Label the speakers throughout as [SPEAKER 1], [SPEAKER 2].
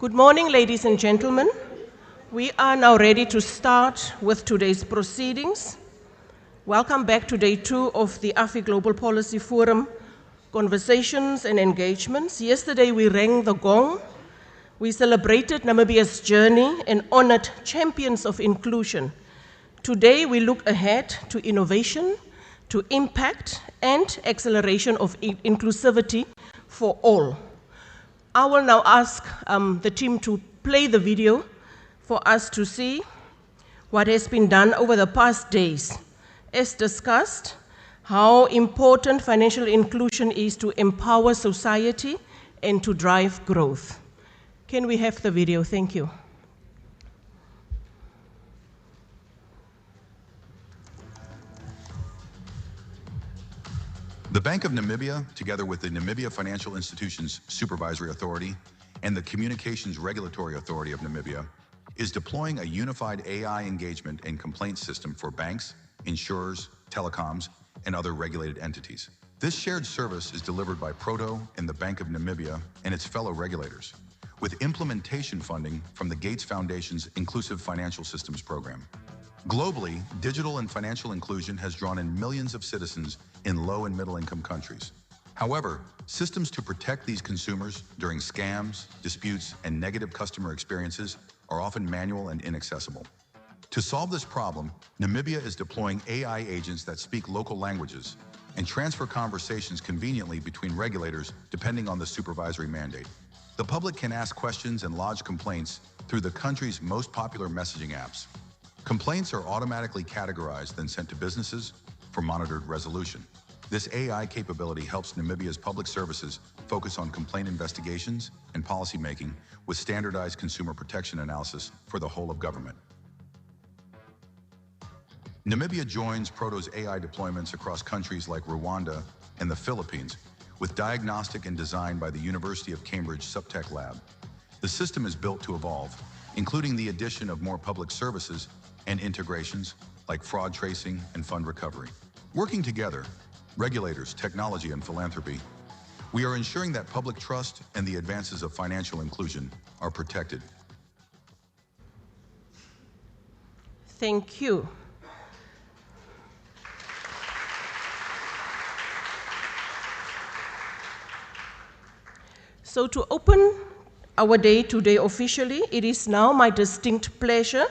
[SPEAKER 1] Good morning, ladies and gentlemen. We are now ready to start with today's proceedings. Welcome back to day 2 of the AFI Global Policy Forum Conversations and Engagements. Yesterday we rang the gong. We celebrated Namibia's journey and honored champions of inclusion. Today we look ahead to innovation, to impact and acceleration of inclusivity for all. I will now ask the team to play the video for us to see what has been done over the past days. As discussed, how important financial inclusion is to empower society and to drive growth. Can we have the video? Thank you.
[SPEAKER 2] The Bank of Namibia, together with the Namibia Financial Institutions Supervisory Authority and the Communications Regulatory Authority of Namibia, is deploying a unified AI engagement and complaint system for banks, insurers, telecoms, and other regulated entities. This shared service is delivered by Proto and the Bank of Namibia and its fellow regulators, with implementation funding from the Gates Foundation's Inclusive Financial Systems Program. Globally, digital and financial inclusion has drawn in millions of citizens in low and middle income countries. However, systems to protect these consumers during scams, disputes, and negative customer experiences are often manual and inaccessible. To solve this problem, Namibia is deploying AI agents that speak local languages and transfer conversations conveniently between regulators depending on the supervisory mandate. The public can ask questions and lodge complaints through the country's most popular messaging apps. Complaints are automatically categorized, then sent to businesses for monitored resolution. This AI capability helps Namibia's public services focus on complaint investigations and policymaking with standardized consumer protection analysis for the whole of government. Namibia joins Proto's AI deployments across countries like Rwanda and the Philippines, with diagnostic and designed by the University of Cambridge Subtech Lab. The system is built to evolve, including the addition of more public services and integrations like fraud tracing and fund recovery. Working together, regulators, technology, and philanthropy, we are ensuring that public trust and the advances of financial inclusion are protected.
[SPEAKER 1] Thank you. So to open our day today officially, it is now my distinct pleasure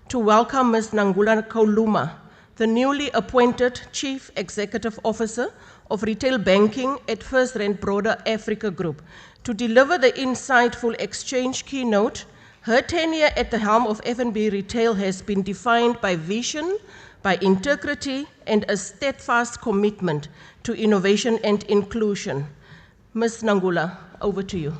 [SPEAKER 1] to welcome Ms. Nangula Kauluma, the newly appointed Chief Executive Officer of Retail Banking at First Rand Broader Africa Group, to deliver the insightful exchange keynote. Her tenure at the helm of F&B Retail has been defined by vision, by integrity, and a steadfast commitment to innovation and inclusion. Ms. Nangula, over to you.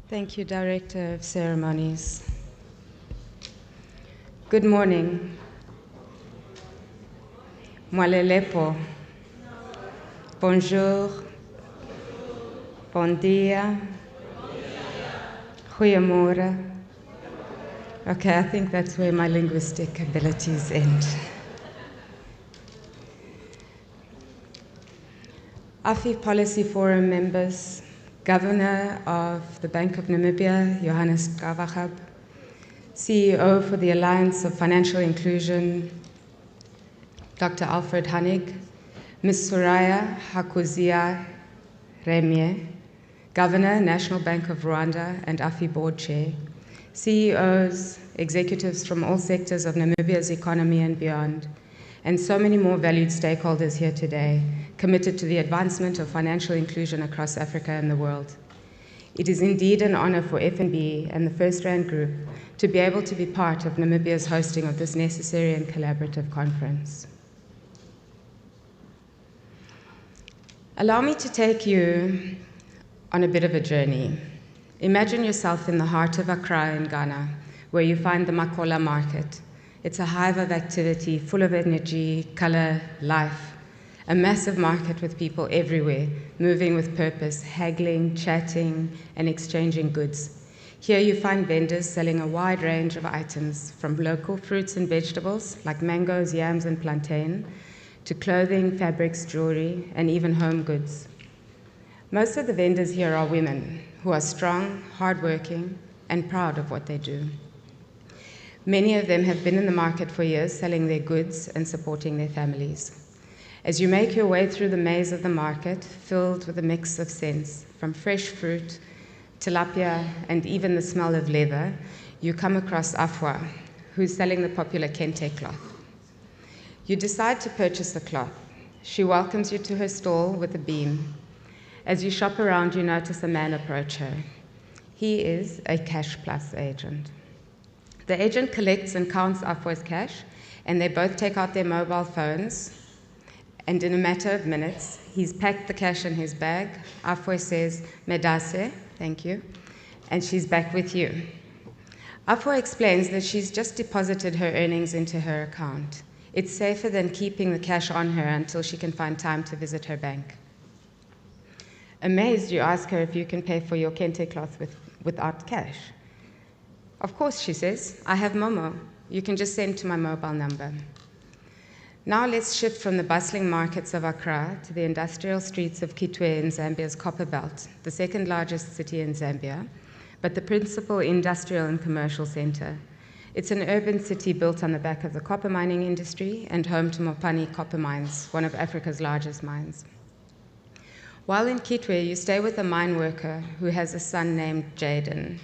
[SPEAKER 3] Thank you, Director of Ceremonies. Good morning. Mwalelepo. Bonjour. Bon dia. Goeiemorgen. Okay, I think that's where my linguistic abilities end. AFI Policy Forum members, Governor of the Bank of Namibia, Johannes Kavachab, CEO for the Alliance of Financial Inclusion, Dr. Alfred Hanig, Ms. Soraya Hakuzia Remye, Governor, National Bank of Rwanda and AFI Board Chair, CEOs, executives from all sectors of Namibia's economy and beyond, and so many more valued stakeholders here today, committed to the advancement of financial inclusion across Africa and the world. It is indeed an honor for F&B and the First Rand Group to be able to be part of Namibia's hosting of this necessary and collaborative conference. Allow me to take you on a bit of a journey. Imagine yourself in the heart of Accra in Ghana, where you find the Makola market. It's a hive of activity, full of energy, color, life. A massive market with people everywhere, moving with purpose, haggling, chatting, and exchanging goods. Here you find vendors selling a wide range of items, from local fruits and vegetables like mangoes, yams, and plantain, to clothing, fabrics, jewelry, and even home goods. Most of the vendors here are women who are strong, hardworking, and proud of what they do. Many of them have been in the market for years, selling their goods and supporting their families. As you make your way through the maze of the market, filled with a mix of scents, from fresh fruit, tilapia, and even the smell of leather, you come across Afua, who's selling the popular kente cloth. You decide to purchase the cloth. She welcomes you to her stall with a beam. As you shop around, you notice a man approach her. He is a Cash Plus agent. The agent collects and counts Afua's cash, and they both take out their mobile phones, and in a matter of minutes, he's packed the cash in his bag. Afua says, "Medase," thank you, and she's back with you. Afua explains that she's just deposited her earnings into her account. It's safer than keeping the cash on her until she can find time to visit her bank. Amazed, you ask her if you can pay for your kente cloth without cash. Of course, she says, "I have Momo. You can just send to my mobile number." Now let's shift from the bustling markets of Accra to the industrial streets of Kitwe in Zambia's Copper Belt, the second largest city in Zambia, but the principal industrial and commercial center. It's an urban city built on the back of the copper mining industry and home to Mopani Copper Mines, one of Africa's largest mines. While in Kitwe, you stay with a mine worker who has a son named Jaden.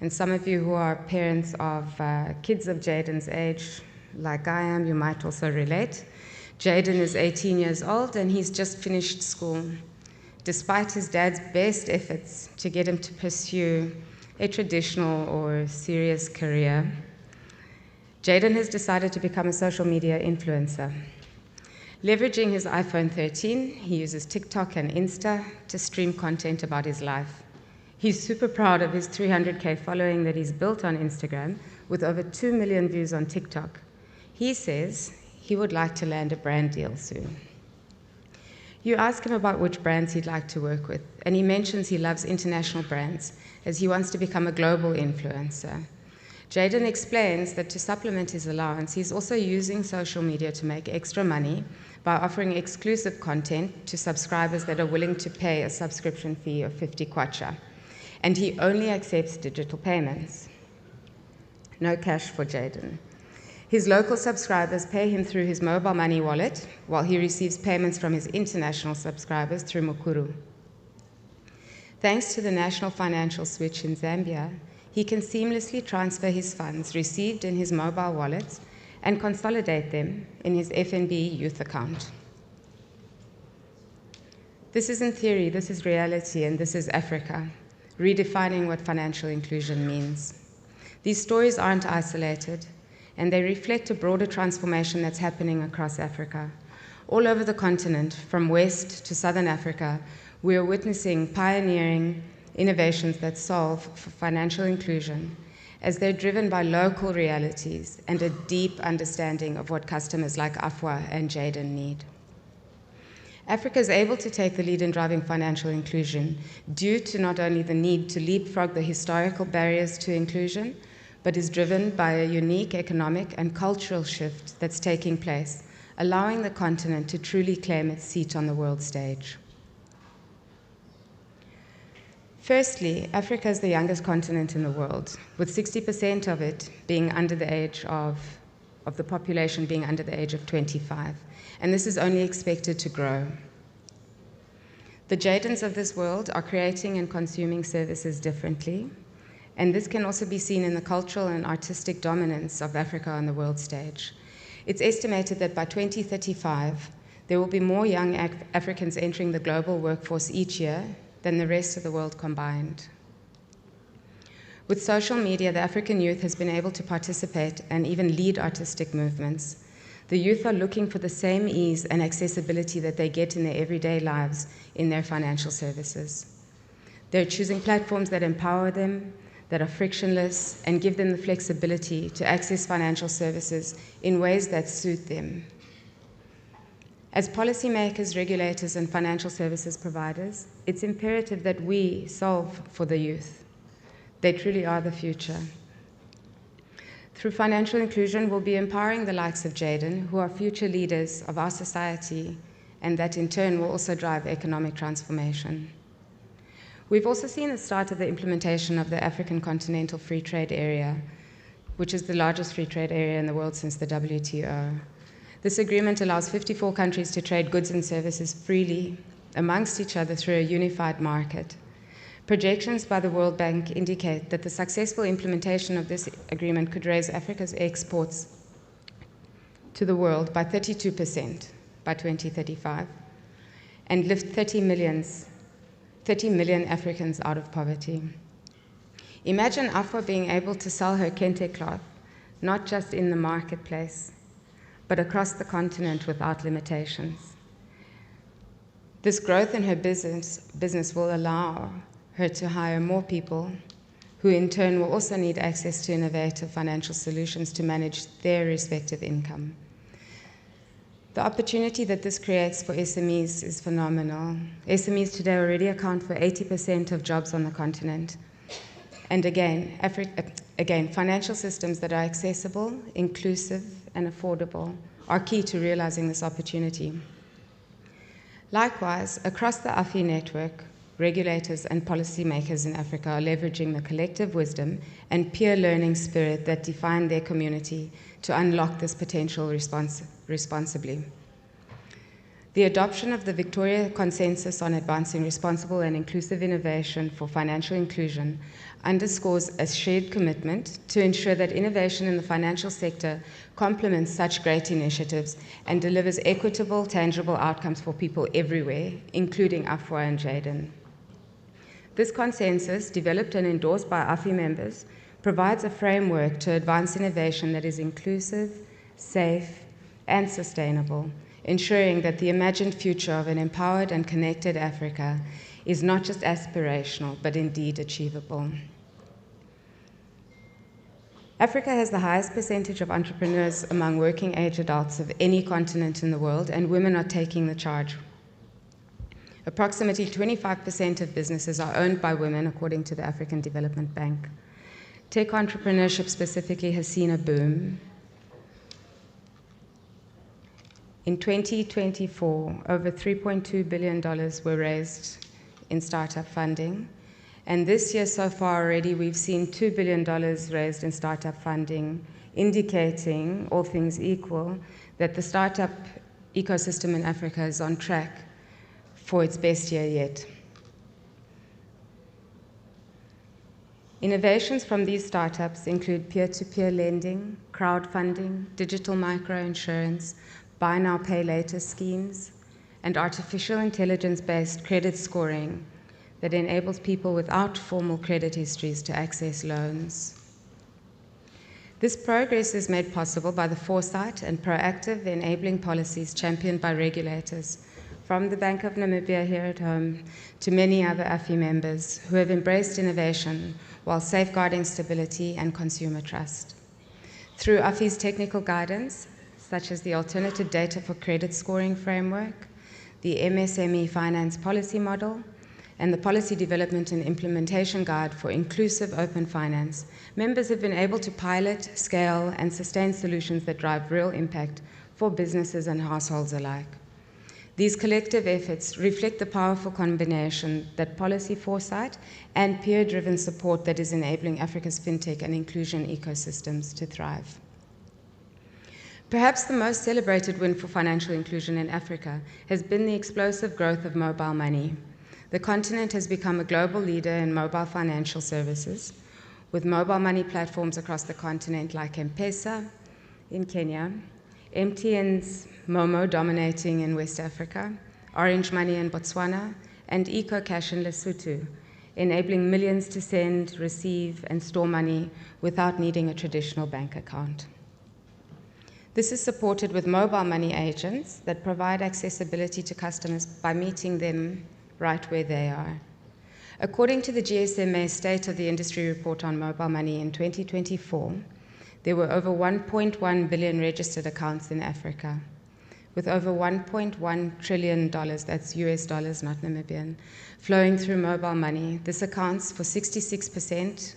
[SPEAKER 3] And some of you who are parents of kids of Jaden's age, like I am, you might also relate. Jaden is 18 years old and he's just finished school. Despite his dad's best efforts to get him to pursue a traditional or serious career, Jaden has decided to become a social media influencer. Leveraging his iPhone 13, he uses TikTok and Insta to stream content about his life. He's super proud of his 300K following that he's built on Instagram, with over 2 million views on TikTok. He says he would like to land a brand deal soon. You ask him about which brands he'd like to work with, and he mentions he loves international brands, as he wants to become a global influencer. Jaden explains that to supplement his allowance, he's also using social media to make extra money by offering exclusive content to subscribers that are willing to pay a subscription fee of 50 kwacha. And he only accepts digital payments. No cash for Jaden. His local subscribers pay him through his mobile money wallet, while he receives payments from his international subscribers through Mukuru. Thanks to the national financial switch in Zambia, he can seamlessly transfer his funds received in his mobile wallets and consolidate them in his FNB youth account. This is in theory, this is reality, and this is Africa, redefining what financial inclusion means. These stories aren't isolated, and they reflect a broader transformation that's happening across Africa. All over the continent, from West to Southern Africa, we are witnessing pioneering innovations that solve for financial inclusion, as they're driven by local realities and a deep understanding of what customers like Afua and Jaden need. Africa is able to take the lead in driving financial inclusion due to not only the need to leapfrog the historical barriers to inclusion, but is driven by a unique economic and cultural shift that's taking place, allowing the continent to truly claim its seat on the world stage. Firstly, Africa is the youngest continent in the world, with 60% of it being under the age of the population being under the age of 25, and this is only expected to grow. The Jadens of this world are creating and consuming services differently, and this can also be seen in the cultural and artistic dominance of Africa on the world stage. It's estimated that by 2035, there will be more young Africans entering the global workforce each year than the rest of the world combined. With social media, the African youth has been able to participate and even lead artistic movements. The youth are looking for the same ease and accessibility that they get in their everyday lives in their financial services. They're choosing platforms that empower them, that are frictionless, and give them the flexibility to access financial services in ways that suit them. As policymakers, regulators, and financial services providers, it's imperative that we solve for the youth. They truly are the future. Through financial inclusion, we'll be empowering the likes of Jaden, who are future leaders of our society, and that in turn will also drive economic transformation. We've also seen the start of the implementation of the African Continental Free Trade Area, which is the largest free trade area in the world since the WTO. This agreement allows 54 countries to trade goods and services freely amongst each other through a unified market. Projections by the World Bank indicate that the successful implementation of this agreement could raise Africa's exports to the world by 32% by 2035 and lift 30 million Africans out of poverty. Imagine Afua being able to sell her kente cloth, not just in the marketplace, but across the continent without limitations. This growth in her business will allow her to hire more people, who in turn will also need access to innovative financial solutions to manage their respective income. The opportunity that this creates for SMEs is phenomenal. SMEs today already account for 80% of jobs on the continent. And again, financial systems that are accessible, inclusive, and affordable are key to realizing this opportunity. Likewise, across the AFI network, regulators and policymakers in Africa are leveraging the collective wisdom and peer learning spirit that define their community to unlock this potential responsibly. The adoption of the Victoria Consensus on Advancing Responsible and Inclusive Innovation for Financial Inclusion underscores a shared commitment to ensure that innovation in the financial sector complements such great initiatives and delivers equitable, tangible outcomes for people everywhere, including Afua and Jaden. This consensus, developed and endorsed by AFI members, provides a framework to advance innovation that is inclusive, safe, and sustainable, ensuring that the imagined future of an empowered and connected Africa is not just aspirational, but indeed achievable. Africa has the highest percentage of entrepreneurs among working-age adults of any continent in the world, and women are taking the charge. Approximately 25% of businesses are owned by women, according to the African Development Bank. Tech entrepreneurship specifically has seen a boom. In 2024, over $3.2 billion were raised in startup funding. And this year so far already, we've seen $2 billion raised in startup funding, indicating, all things equal, that the startup ecosystem in Africa is on track for its best year yet. Innovations from these startups include peer-to-peer lending, crowdfunding, digital microinsurance, buy now, pay later schemes, and artificial intelligence-based credit scoring that enables people without formal credit histories to access loans. This progress is made possible by the foresight and proactive enabling policies championed by regulators, from the Bank of Namibia here at home to many other AFI members who have embraced innovation while safeguarding stability and consumer trust. Through AFI's technical guidance, such as the Alternative Data for Credit Scoring Framework, the MSME Finance Policy Model, and the Policy Development and Implementation Guide for Inclusive Open Finance, members have been able to pilot, scale, and sustain solutions that drive real impact for businesses and households alike. These collective efforts reflect the powerful combination that policy foresight and peer-driven support that is enabling Africa's fintech and inclusion ecosystems to thrive. Perhaps the most celebrated win for financial inclusion in Africa has been the explosive growth of mobile money. The continent has become a global leader in mobile financial services, with mobile money platforms across the continent like M-Pesa in Kenya, MTN's Momo dominating in West Africa, Orange Money in Botswana, and EcoCash in Lesotho, enabling millions to send, receive, and store money without needing a traditional bank account. This is supported with mobile money agents that provide accessibility to customers by meeting them right where they are. According to the GSMA State of the Industry Report on Mobile Money in 2024, there were over 1.1 billion registered accounts in Africa, with over $1.1 trillion, that's US dollars, not Namibian, flowing through mobile money. This accounts for 66%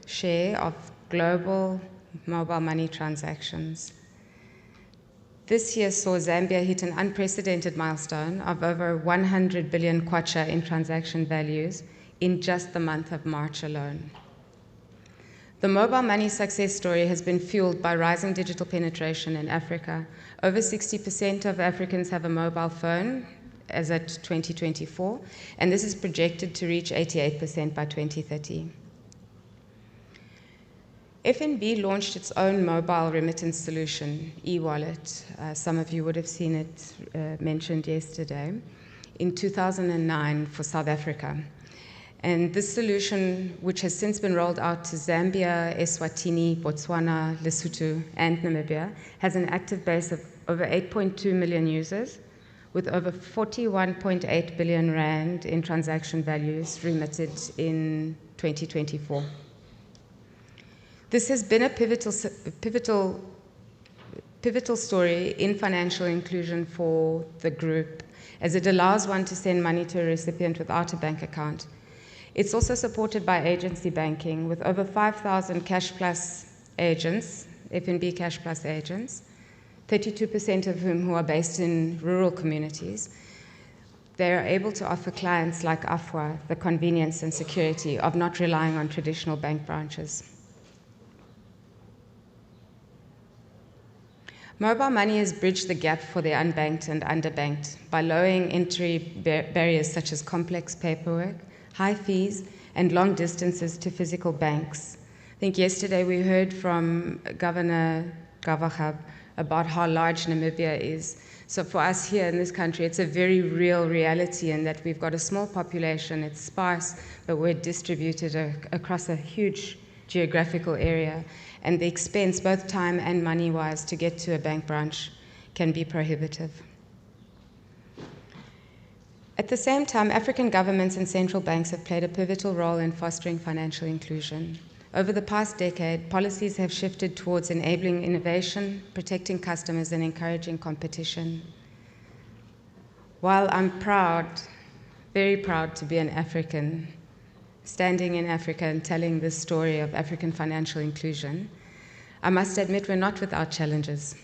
[SPEAKER 3] share of global mobile money transactions. This year saw Zambia hit an unprecedented milestone of over 100 billion kwacha in transaction values in just the month of March alone. The mobile money success story has been fueled by rising digital penetration in Africa. Over 60% of Africans have a mobile phone as at 2024, and this is projected to reach 88% by 2030. FNB launched its own mobile remittance solution, e-wallet. Some of you would have seen it mentioned yesterday, in 2009 for South Africa. And this solution, which has since been rolled out to Zambia, Eswatini, Botswana, Lesotho, and Namibia, has an active base of over 8.2 million users, with over 41.8 billion rand in transaction values remitted in 2024. This has been a pivotal story in financial inclusion for the group, as it allows one to send money to a recipient without a bank account. It's also supported by agency banking, with over 5,000 Cash Plus agents, FNB Cash Plus agents, 32% of whom are based in rural communities. They are able to offer clients like AFI the convenience and security of not relying on traditional bank branches. Mobile money has bridged the gap for the unbanked and underbanked by lowering entry barriers such as complex paperwork, high fees, and long distances to physical banks. I think yesterday we heard from Governor Gavachab about how large Namibia is. So for us here in this country, it's a very real reality in that we've got a small population, it's sparse, but we're distributed across a huge geographical area. And the expense, both time and money-wise, to get to a bank branch can be prohibitive. At the same time, African governments and central banks have played a pivotal role in fostering financial inclusion. Over the past decade, policies have shifted towards enabling innovation, protecting customers, and encouraging competition. While I'm proud, very proud to be an African, standing in Africa and telling this story of African financial inclusion, I must admit we're not without challenges.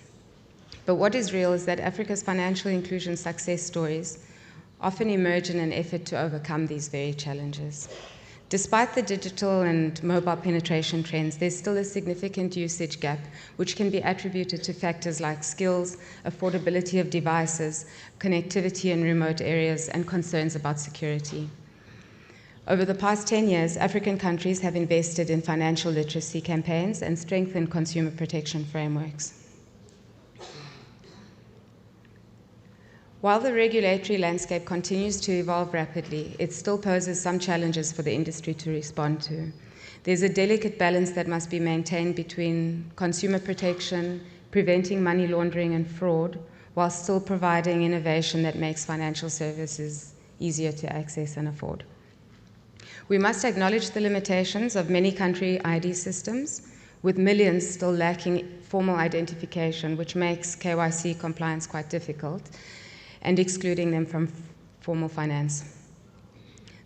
[SPEAKER 3] But what is real is that Africa's financial inclusion success stories often emerge in an effort to overcome these very challenges. Despite the digital and mobile penetration trends, there's still a significant usage gap, which can be attributed to factors like skills, affordability of devices, connectivity in remote areas, and concerns about security. Over the past 10 years, African countries have invested in financial literacy campaigns and strengthened consumer protection frameworks. While the regulatory landscape continues to evolve rapidly, it still poses some challenges for the industry to respond to. There's a delicate balance that must be maintained between consumer protection, preventing money laundering and fraud, while still providing innovation that makes financial services easier to access and afford. We must acknowledge the limitations of many country ID systems, with millions still lacking formal identification, which makes KYC compliance quite difficult, and excluding them from formal finance.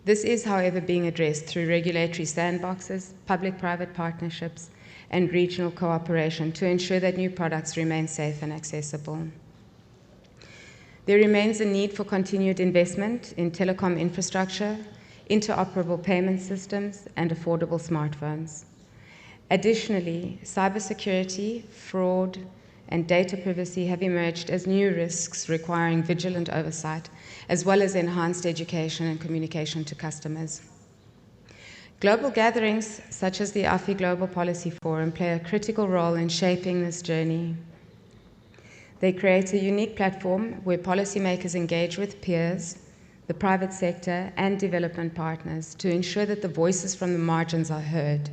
[SPEAKER 3] This is, however, being addressed through regulatory sandboxes, public-private partnerships, and regional cooperation to ensure that new products remain safe and accessible. There remains a need for continued investment in telecom infrastructure, interoperable payment systems, and affordable smartphones. Additionally, cybersecurity, fraud, and data privacy have emerged as new risks requiring vigilant oversight, as well as enhanced education and communication to customers. Global gatherings, such as the AFI Global Policy Forum, play a critical role in shaping this journey. They create a unique platform where policymakers engage with peers, the private sector, and development partners to ensure that the voices from the margins are heard,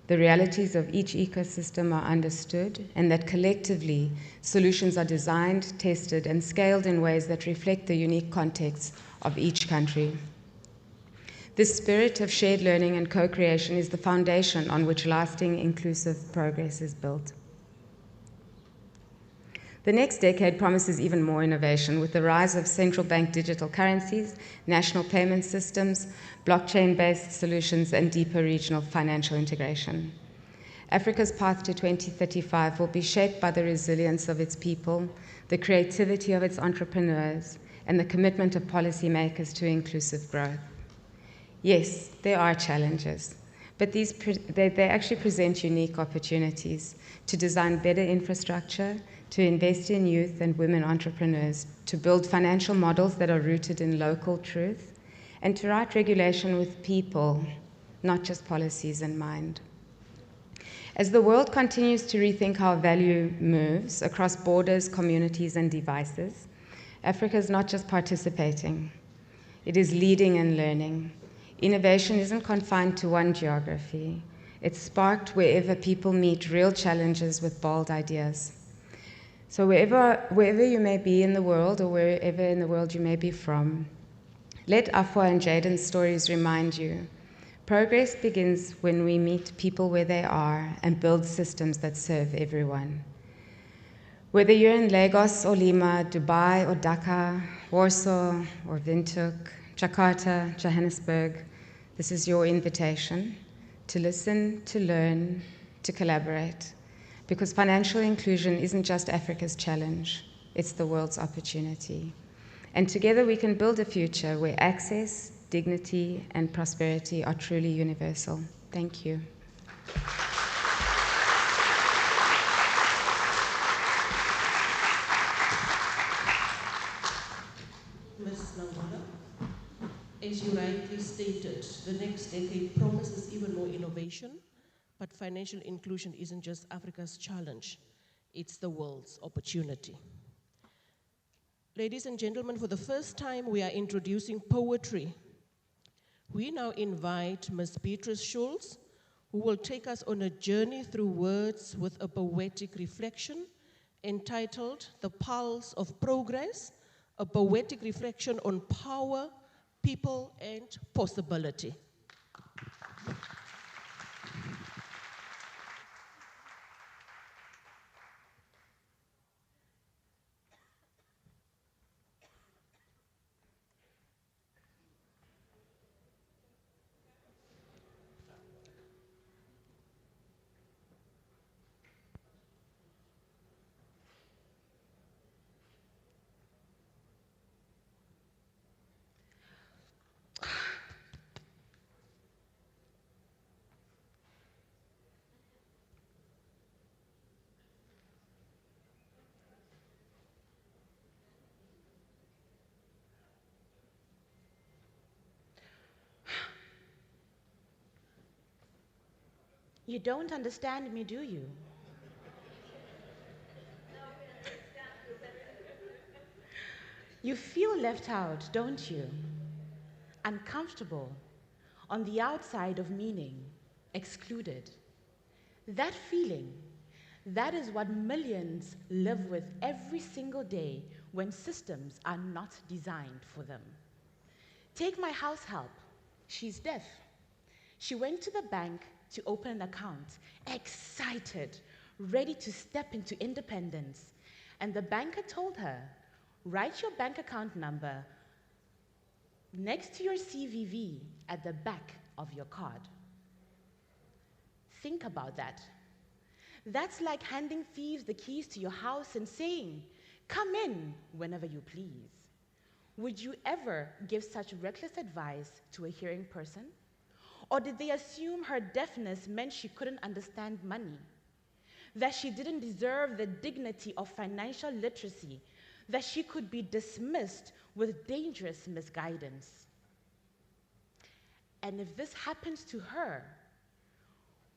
[SPEAKER 3] the realities of each ecosystem are understood, and that collectively solutions are designed, tested, and scaled in ways that reflect the unique context of each country. This spirit of shared learning and co-creation is the foundation on which lasting, inclusive progress is built. The next decade promises even more innovation with the rise of central bank digital currencies, national payment systems, blockchain-based solutions, and deeper regional financial integration. Africa's path to 2035 will be shaped by the resilience of its people, the creativity of its entrepreneurs, and the commitment of policymakers to inclusive growth. Yes, there are challenges, but they actually present unique opportunities to design better infrastructure, to invest in youth and women entrepreneurs, to build financial models that are rooted in local truth, and to write regulation with people, not just policies in mind. As the world continues to rethink how value moves across borders, communities, and devices, Africa is not just participating, it is leading and learning. Innovation isn't confined to one geography. It's sparked wherever people meet real challenges with bold ideas. So wherever you may be in the world, or wherever in the world you may be from, let Afua and Jaden's stories remind you, progress begins when we meet people where they are and build systems that serve everyone. Whether you're in Lagos or Lima, Dubai or Dhaka, Warsaw or Windhoek, Jakarta, Johannesburg, this is your invitation to listen, to learn, to collaborate. Because financial inclusion isn't just Africa's challenge, it's the world's opportunity. And together we can build a future where access, dignity, and prosperity are truly universal. Thank you.
[SPEAKER 1] Ms. Nangula, as you rightly stated, the next decade promises even more innovation, but financial inclusion isn't just Africa's challenge, it's the world's opportunity. Ladies and gentlemen, for the first time, we are introducing poetry. We now invite Ms. Beatrice Schulz, who will take us on a journey through words with a poetic reflection entitled The Pulse of Progress, a poetic reflection on power, people, and possibility.
[SPEAKER 4] You don't understand me, do you? You feel left out, don't you? Uncomfortable, on the outside of meaning, excluded. That feeling, that is what millions live with every single day when systems are not designed for them. Take my house help. She's deaf. She went to the bank to open an account, excited, ready to step into independence. And the banker told her, write your bank account number next to your CVV at the back of your card. Think about that. That's like handing thieves the keys to your house and saying, come in whenever you please. Would you ever give such reckless advice to a hearing person? Or did they assume her deafness meant she couldn't understand money? That she didn't deserve the dignity of financial literacy? That she could be dismissed with dangerous misguidance? And if this happens to her,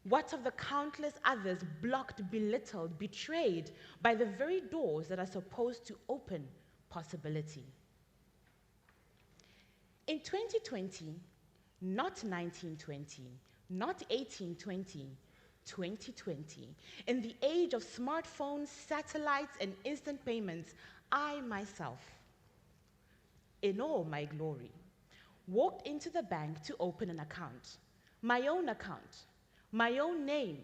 [SPEAKER 4] what of the countless others blocked, belittled, betrayed by the very doors that are supposed to open possibility? In 2020, not 1920, not 1820, 2020, in the age of smartphones, satellites, and instant payments, I myself, in all my glory, walked into the bank to open an account, my own name,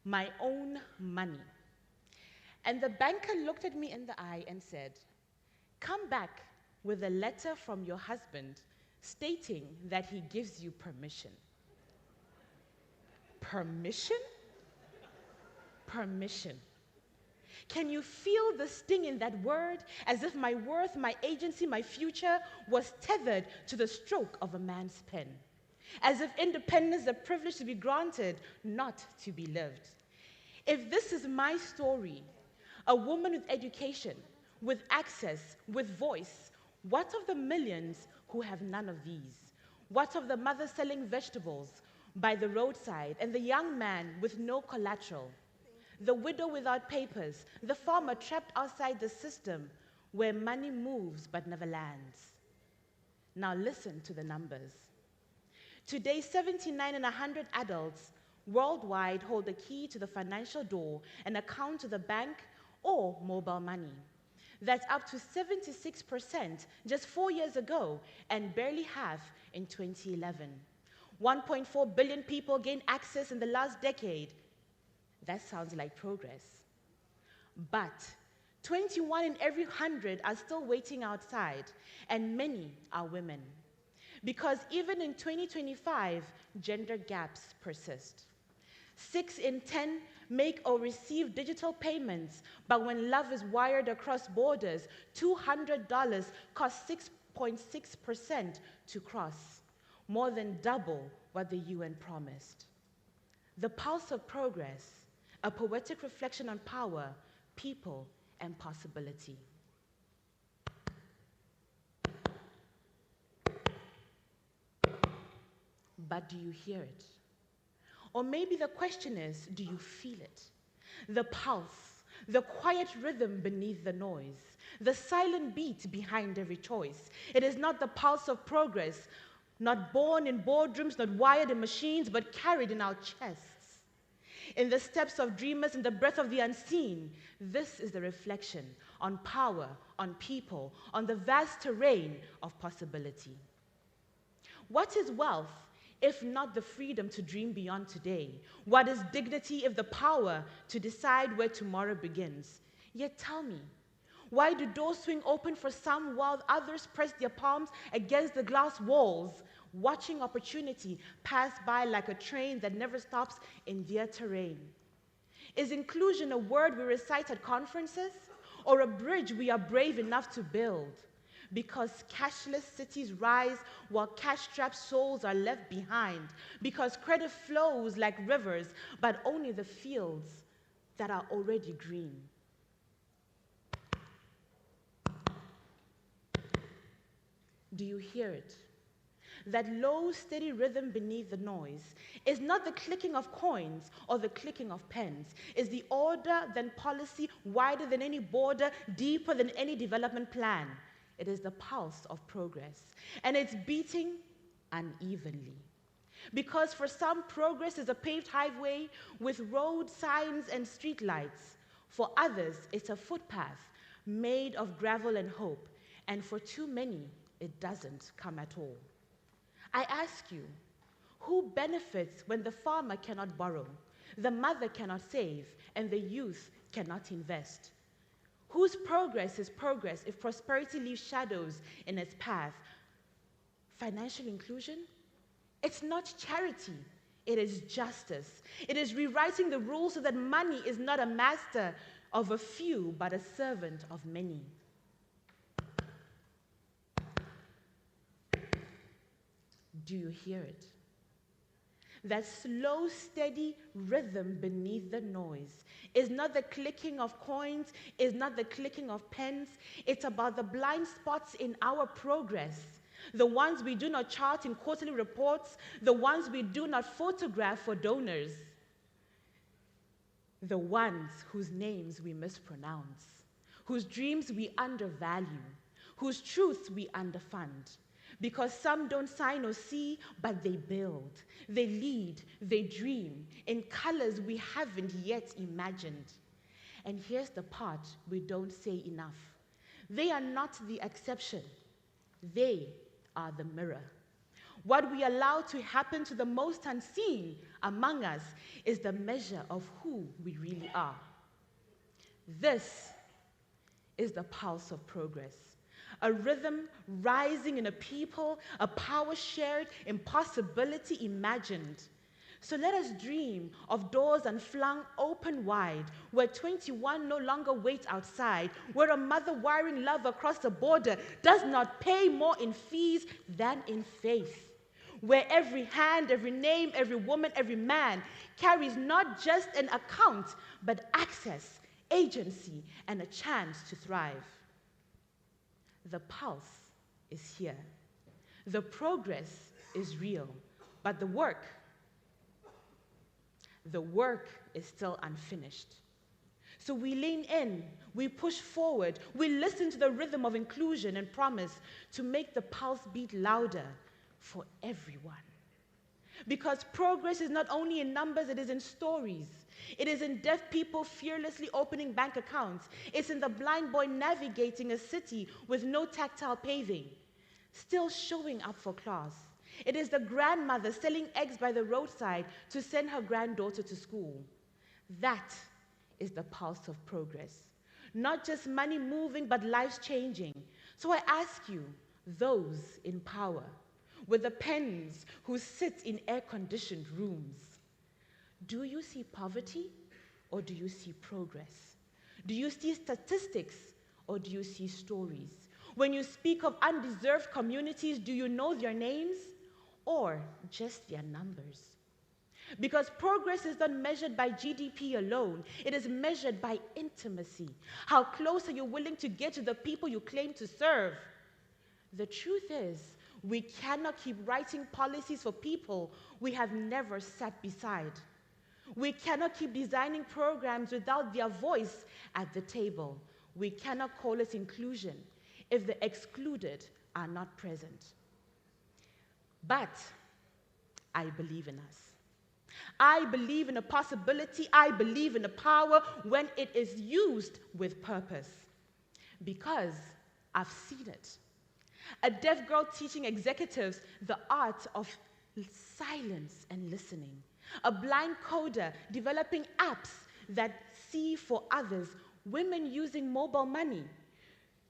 [SPEAKER 4] my own money. And the banker looked at me in the eye and said, "Come back with a letter from your husband stating that he gives you permission." Permission? Permission. Can you feel the sting in that word, as if my worth, my agency, my future was tethered to the stroke of a man's pen? As if independence is a privilege to be granted, not to be lived. If this is my story, a woman with education, with access, with voice, what of the millions who have none of these? What of the mother selling vegetables by the roadside and the young man with no collateral? The widow without papers, the farmer trapped outside the system where money moves but never lands. Now listen to the numbers. Today, 79 in 100 adults worldwide hold a key to the financial door, an account to the bank, or mobile money. That's up to 76% just 4 years ago, and barely half in 2011. 1.4 billion people gained access in the last decade. That sounds like progress. But 21 in every 100 are still waiting outside, and many are women. Because even in 2025, gender gaps persist. 6 in 10 make or receive digital payments, but when love is wired across borders, $200 costs 6.6% to cross, more than double what the UN promised. The pulse of progress, a poetic reflection on power, people, and possibility. But do you hear it? Or maybe the question is, do you feel it? The pulse, the quiet rhythm beneath the noise, the silent beat behind every choice. It is not the pulse of progress, not born in boardrooms, not wired in machines, but carried in our chests. In the steps of dreamers, in the breath of the unseen, this is the reflection on power, on people, on the vast terrain of possibility. What is wealth if not the freedom to dream beyond today? What is dignity if the power to decide where tomorrow begins? Yet tell me, why do doors swing open for some while others press their palms against the glass walls, watching opportunity pass by like a train that never stops in their terrain? Is inclusion a word we recite at conferences, or a bridge we are brave enough to build? Because cashless cities rise while cash-strapped souls are left behind. Because credit flows like rivers, but only the fields that are already green. Do you hear it? That low, steady rhythm beneath the noise is not the clicking of coins or the clicking of pens. It's the order, then policy, wider than any border, deeper than any development plan. It is the pulse of progress, and it's beating unevenly. Because for some, progress is a paved highway with road signs and street lights. For others, it's a footpath made of gravel and hope, and for too many, it doesn't come at all. I ask you, who benefits when the farmer cannot borrow, the mother cannot save, and the youth cannot invest? Whose progress is progress if prosperity leaves shadows in its path? Financial inclusion? It's not charity, it is justice. It is rewriting the rules so that money is not a master of a few, but a servant of many. Do you hear it? That slow, steady rhythm beneath the noise is not the clicking of coins, is not the clicking of pens. It's about the blind spots in our progress, the ones we do not chart in quarterly reports, the ones we do not photograph for donors, the ones whose names we mispronounce, whose dreams we undervalue, whose truths we underfund. Because some don't sign or see, but they build, they lead, they dream in colors we haven't yet imagined. And here's the part we don't say enough. They are not the exception. They are the mirror. What we allow to happen to the most unseen among us is the measure of who we really are. This is the pulse of progress. A rhythm rising in a people, a power shared, impossibility imagined. So let us dream of doors unflung open wide, where 21 no longer wait outside, where a mother wiring love across the border does not pay more in fees than in faith, where every hand, every name, every woman, every man carries not just an account, but access, agency, and a chance to thrive. The pulse is here. The progress is real, but the work is still unfinished. So we lean in, we push forward, we listen to the rhythm of inclusion and promise to make the pulse beat louder for everyone. Because progress is not only in numbers, it is in stories. It is in deaf people fearlessly opening bank accounts. It's in the blind boy navigating a city with no tactile paving, still showing up for class. It is the grandmother selling eggs by the roadside to send her granddaughter to school. That is the pulse of progress. Not just money moving, but lives changing. So I ask you, those in power, with the pens who sit in air-conditioned rooms, do you see poverty or do you see progress? Do you see statistics or do you see stories? When you speak of undeserved communities, do you know their names or just their numbers? Because progress is not measured by GDP alone. It is measured by intimacy. How close are you willing to get to the people you claim to serve? The truth is, we cannot keep writing policies for people we have never sat beside. We cannot keep designing programs without their voice at the table. We cannot call it inclusion if the excluded are not present. But I believe in us. I believe in a possibility. I believe in a power when it is used with purpose. Because I've seen it. A deaf girl teaching executives the art of silence and listening. A blind coder developing apps that see for others. Women using mobile money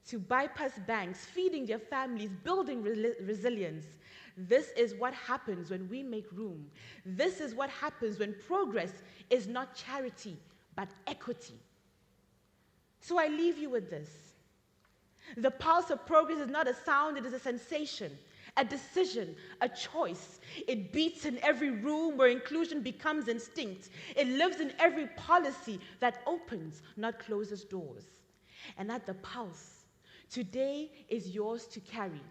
[SPEAKER 4] to bypass banks, feeding their families, building resilience. This is what happens when we make room. This is what happens when progress is not charity, but equity. So I leave you with this. The pulse of progress is not a sound, it is a sensation, a decision, a choice. It beats in every room where inclusion becomes instinct. It lives in every policy that opens, not closes doors. And at the pulse, today is yours to carry.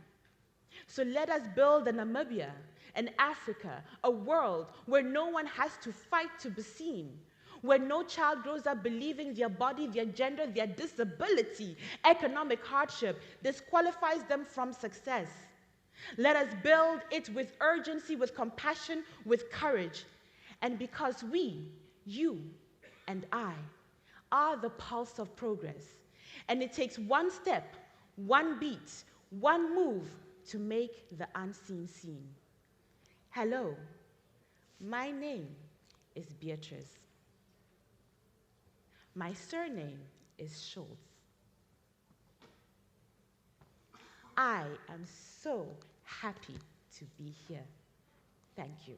[SPEAKER 4] So let us build a Namibia, an Africa, a world where no one has to fight to be seen, where no child grows up believing their body, their gender, their disability, economic hardship disqualifies them from success. Let us build it with urgency, with compassion, with courage. And because we, you and I, are the pulse of progress, and it takes one step, one beat, one move to make the unseen seen. Hello, my name is Beatrice. My surname is Schultz. I am so happy to be here. Thank you.